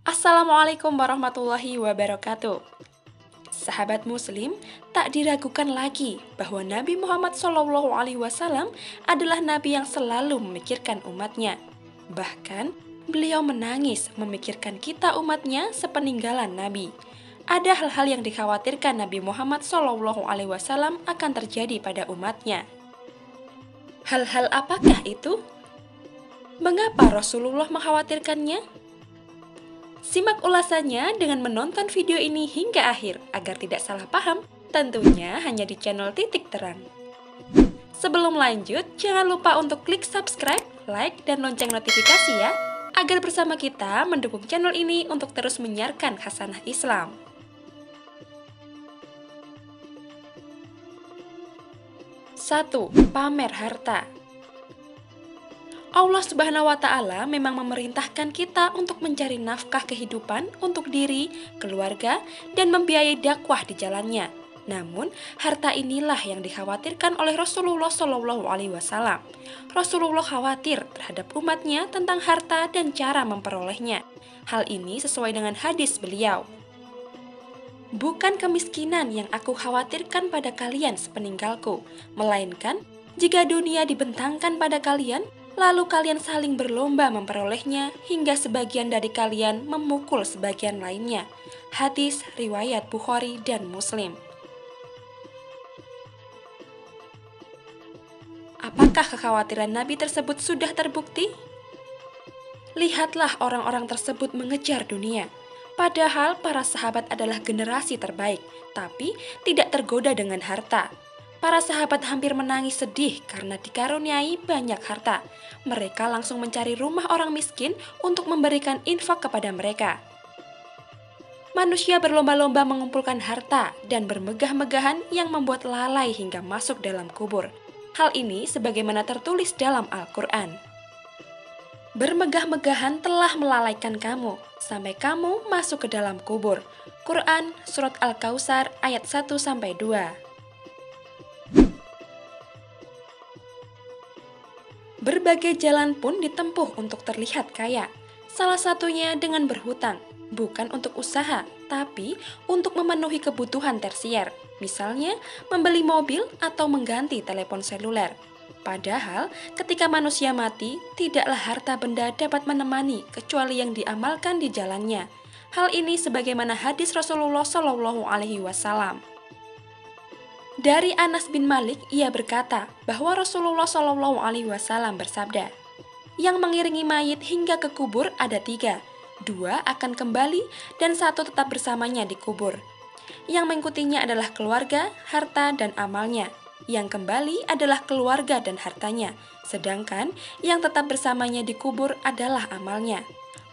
Assalamualaikum warahmatullahi wabarakatuh. Sahabat Muslim, tak diragukan lagi bahwa Nabi Muhammad SAW adalah Nabi yang selalu memikirkan umatnya. Bahkan, beliau menangis memikirkan kita umatnya sepeninggalan Nabi. Ada hal-hal yang dikhawatirkan Nabi Muhammad SAW akan terjadi pada umatnya. Hal-hal apakah itu? Mengapa Rasulullah mengkhawatirkannya? Simak ulasannya dengan menonton video ini hingga akhir agar tidak salah paham, tentunya hanya di channel Titik Terang. Sebelum lanjut, jangan lupa untuk klik subscribe, like, dan lonceng notifikasi ya, agar bersama kita mendukung channel ini untuk terus menyiarkan khasanah Islam. Satu, pamer harta. Allah Subhanahu wa Ta'ala memang memerintahkan kita untuk mencari nafkah kehidupan untuk diri, keluarga, dan membiayai dakwah di jalannya. Namun, harta inilah yang dikhawatirkan oleh Rasulullah SAW. Rasulullah khawatir terhadap umatnya tentang harta dan cara memperolehnya. Hal ini sesuai dengan hadis beliau. Bukan kemiskinan yang aku khawatirkan pada kalian sepeninggalku, melainkan jika dunia dibentangkan pada kalian, lalu kalian saling berlomba memperolehnya hingga sebagian dari kalian memukul sebagian lainnya. Hadis riwayat Bukhari dan Muslim. Apakah kekhawatiran Nabi tersebut sudah terbukti? Lihatlah orang-orang tersebut mengejar dunia. Padahal para sahabat adalah generasi terbaik, tapi tidak tergoda dengan harta. Para sahabat hampir menangis sedih karena dikaruniai banyak harta. Mereka langsung mencari rumah orang miskin untuk memberikan infak kepada mereka. Manusia berlomba-lomba mengumpulkan harta dan bermegah-megahan yang membuat lalai hingga masuk dalam kubur. Hal ini sebagaimana tertulis dalam Al-Quran. Bermegah-megahan telah melalaikan kamu, sampai kamu masuk ke dalam kubur. Quran, Surat Al-Kautsar, ayat 1-2. Berbagai jalan pun ditempuh untuk terlihat kaya. Salah satunya dengan berhutang, bukan untuk usaha, tapi untuk memenuhi kebutuhan tersier. Misalnya, membeli mobil atau mengganti telepon seluler. Padahal, ketika manusia mati, tidaklah harta benda dapat menemani kecuali yang diamalkan di jalannya. Hal ini sebagaimana hadis Rasulullah SAW. Dari Anas bin Malik, ia berkata bahwa Rasulullah SAW bersabda, yang mengiringi mayit hingga ke kubur ada 3, 2 akan kembali dan 1 tetap bersamanya di kubur. Yang mengikutinya adalah keluarga, harta, dan amalnya. Yang kembali adalah keluarga dan hartanya, sedangkan yang tetap bersamanya di kubur adalah amalnya.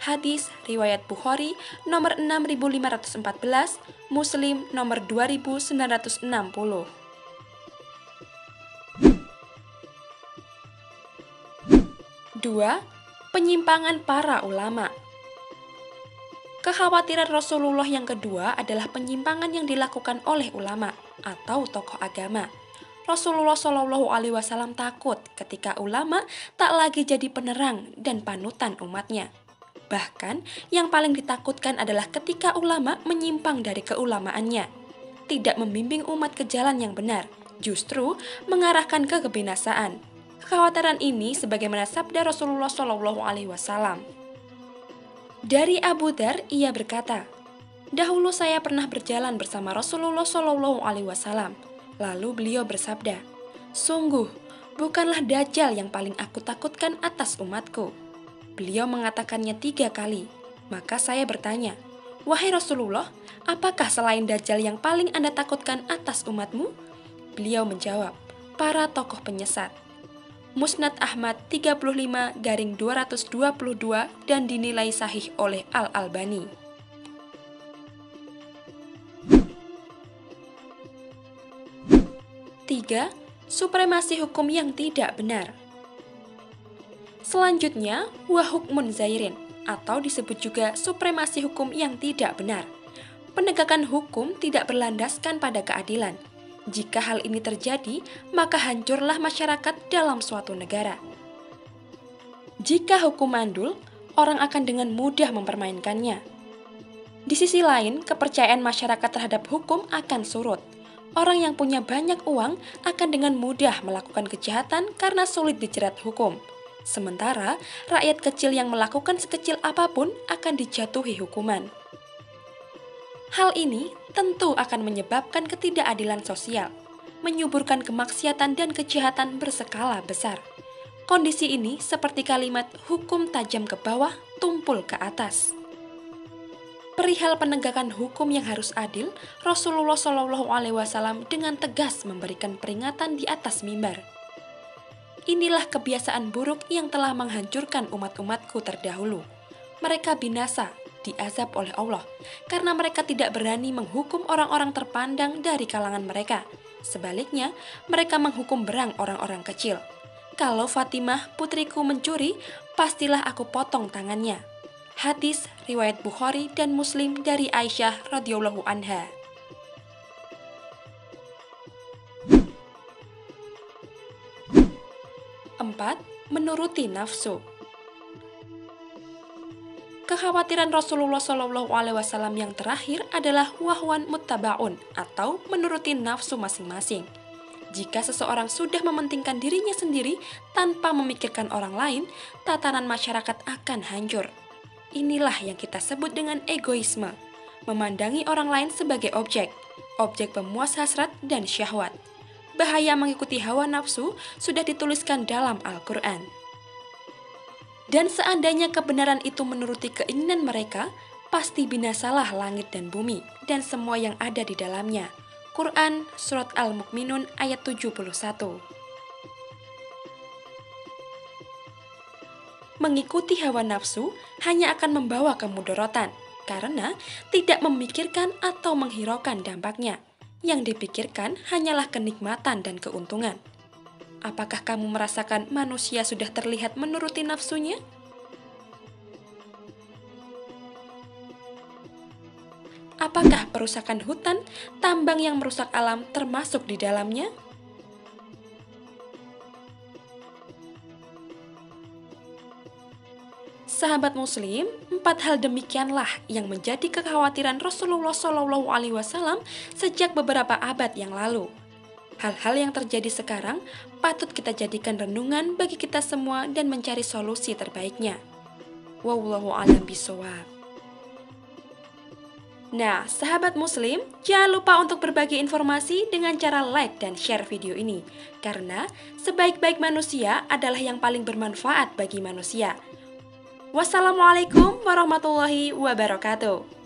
Hadis riwayat Bukhari nomor 6514, Muslim nomor 2960. 2. Penyimpangan para ulama. Kekhawatiran Rasulullah yang kedua adalah penyimpangan yang dilakukan oleh ulama atau tokoh agama. Rasulullah SAW takut ketika ulama tak lagi jadi penerang dan panutan umatnya. Bahkan, yang paling ditakutkan adalah ketika ulama menyimpang dari keulamaannya, tidak membimbing umat ke jalan yang benar, justru mengarahkan ke kebinasaan. Kekhawatiran ini sebagaimana sabda Rasulullah SAW. Dari Abu Dzar, ia berkata, dahulu saya pernah berjalan bersama Rasulullah SAW. Lalu beliau bersabda, sungguh, bukanlah Dajjal yang paling aku takutkan atas umatku. Beliau mengatakannya 3 kali. Maka saya bertanya, wahai Rasulullah, apakah selain Dajjal yang paling Anda takutkan atas umatmu? Beliau menjawab, para tokoh penyesat. Musnad Ahmad 35-222 dan dinilai sahih oleh Al-Albani. 3. Supremasi hukum yang tidak benar. Selanjutnya, wahukmun zairin, atau disebut juga supremasi hukum yang tidak benar. Penegakan hukum tidak berlandaskan pada keadilan. Jika hal ini terjadi, maka hancurlah masyarakat dalam suatu negara. Jika hukum mandul, orang akan dengan mudah mempermainkannya. Di sisi lain, kepercayaan masyarakat terhadap hukum akan surut. Orang yang punya banyak uang akan dengan mudah melakukan kejahatan karena sulit dijerat hukum. Sementara, rakyat kecil yang melakukan sekecil apapun akan dijatuhi hukuman. Hal ini tentu akan menyebabkan ketidakadilan sosial, menyuburkan kemaksiatan dan kejahatan berskala besar. Kondisi ini seperti kalimat hukum tajam ke bawah, tumpul ke atas. Perihal penegakan hukum yang harus adil, Rasulullah SAW dengan tegas memberikan peringatan di atas mimbar. Inilah kebiasaan buruk yang telah menghancurkan umat-umatku terdahulu. Mereka binasa, diazab oleh Allah, karena mereka tidak berani menghukum orang-orang terpandang dari kalangan mereka. Sebaliknya, mereka menghukum berang orang-orang kecil. Kalau Fatimah putriku mencuri, pastilah aku potong tangannya. Hadis riwayat Bukhari dan Muslim dari Aisyah radhiyallahu anha. 4. Menuruti nafsu. Kekhawatiran Rasulullah SAW yang terakhir adalah wahwan muttabaun atau menuruti nafsu masing-masing. Jika seseorang sudah mementingkan dirinya sendiri tanpa memikirkan orang lain, tatanan masyarakat akan hancur. Inilah yang kita sebut dengan egoisme, memandangi orang lain sebagai objek pemuas hasrat dan syahwat. Bahaya mengikuti hawa nafsu sudah dituliskan dalam Al-Quran. Dan seandainya kebenaran itu menuruti keinginan mereka, pasti binasalah langit dan bumi dan semua yang ada di dalamnya. Quran Surat Al-Mu'minun ayat 71. Mengikuti hawa nafsu hanya akan membawa kemudorotan, karena tidak memikirkan atau menghiraukan dampaknya. Yang dipikirkan hanyalah kenikmatan dan keuntungan. Apakah kamu merasakan manusia sudah terlihat menuruti nafsunya? Apakah perusakan hutan, tambang yang merusak alam termasuk di dalamnya? Sahabat Muslim, 4 hal demikianlah yang menjadi kekhawatiran Rasulullah SAW sejak beberapa abad yang lalu. Hal-hal yang terjadi sekarang patut kita jadikan renungan bagi kita semua dan mencari solusi terbaiknya. Wallahu a'lam bishawab. Nah, sahabat Muslim, jangan lupa untuk berbagi informasi dengan cara like dan share video ini. Karena sebaik-baik manusia adalah yang paling bermanfaat bagi manusia. Wassalamualaikum warahmatullahi wabarakatuh.